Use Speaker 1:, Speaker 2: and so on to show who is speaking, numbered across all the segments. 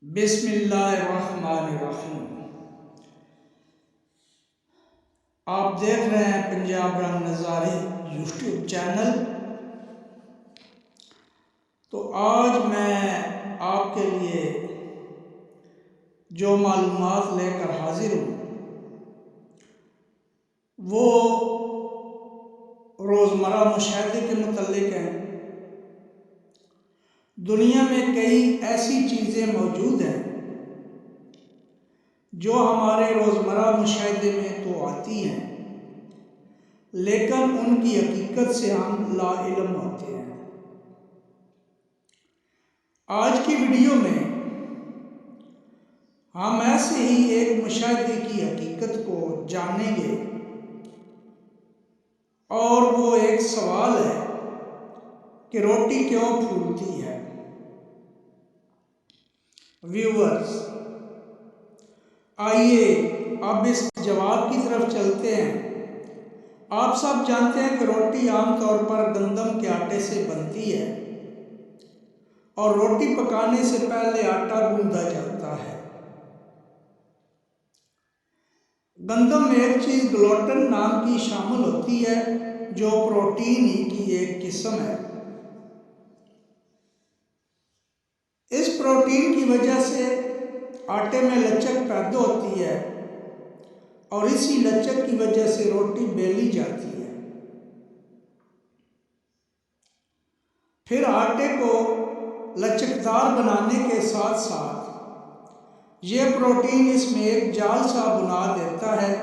Speaker 1: बिस्मिल्लाहिर्रहमानिर्रहीम। आप देख रहे हैं पंजाब रंग नज़ारे यूट्यूब चैनल। तो आज मैं आपके लिए जो मालूमात लेकर हाजिर हूँ वो रोज़मर्रा मुशाहिदे के मुतल्लिक हैं। दुनिया में कई ऐसी चीज़ें मौजूद हैं जो हमारे रोज़मर्रा मुशाहिदे में तो आती हैं, लेकिन उनकी हकीकत से हम लाइल्म होते हैं। आज की वीडियो में हम ऐसे ही एक मुशाहिदे की हकीकत को जानेंगे और वो एक सवाल है कि रोटी क्यों फूलती है। व्यूअर्स, आइए अब इस जवाब की तरफ चलते हैं। आप सब जानते हैं कि रोटी आमतौर पर गंदम के आटे से बनती है और रोटी पकाने से पहले आटा गूंदा जाता है। गंदम में एक चीज़ ग्लूटेन नाम की शामिल होती है जो प्रोटीन ही की एक किस्म है। इस प्रोटीन की वजह से आटे में लचक पैदा होती है और इसी लचक की वजह से रोटी बेली जाती है। फिर आटे को लचकदार बनाने के साथ साथ ये प्रोटीन इसमें एक जाल सा बना देता है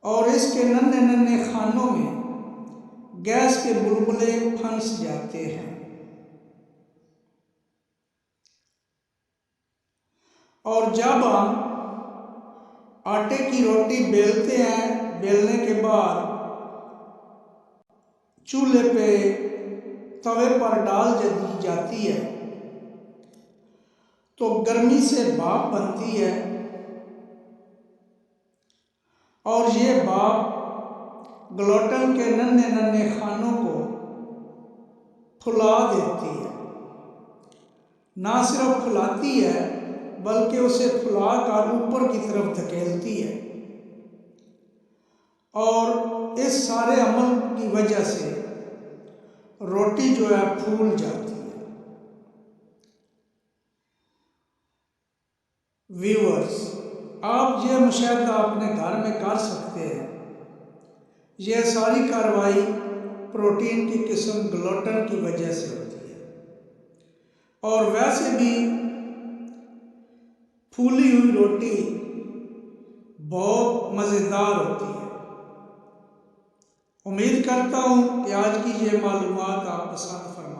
Speaker 1: और इसके नन्हे नन्हे खानों में गैस के बुलबुले फंस जाते हैं और जब हम आटे की रोटी बेलते हैं, बेलने के बाद चूल्हे पे तवे पर डाल दी जाती है तो गर्मी से भाप बनती है और ये भाप ग्लूटेन के नन्हे नन्हे खानों को फुला देती है। ना सिर्फ फुलाती है बल्कि उसे फुलाकर ऊपर की तरफ धकेलती है और इस सारे अमल की वजह से रोटी जो है फूल जाती है। व्यूअर्स, आप ये मुशाहिदा अपने घर में कर सकते हैं। यह सारी कार्रवाई प्रोटीन की किस्म ग्लूटेन की वजह से होती है और वैसे भी फूली हुई रोटी बहुत मज़ेदार होती है। उम्मीद करता हूँ कि आज की ये मालूमात आप पसंद फरमा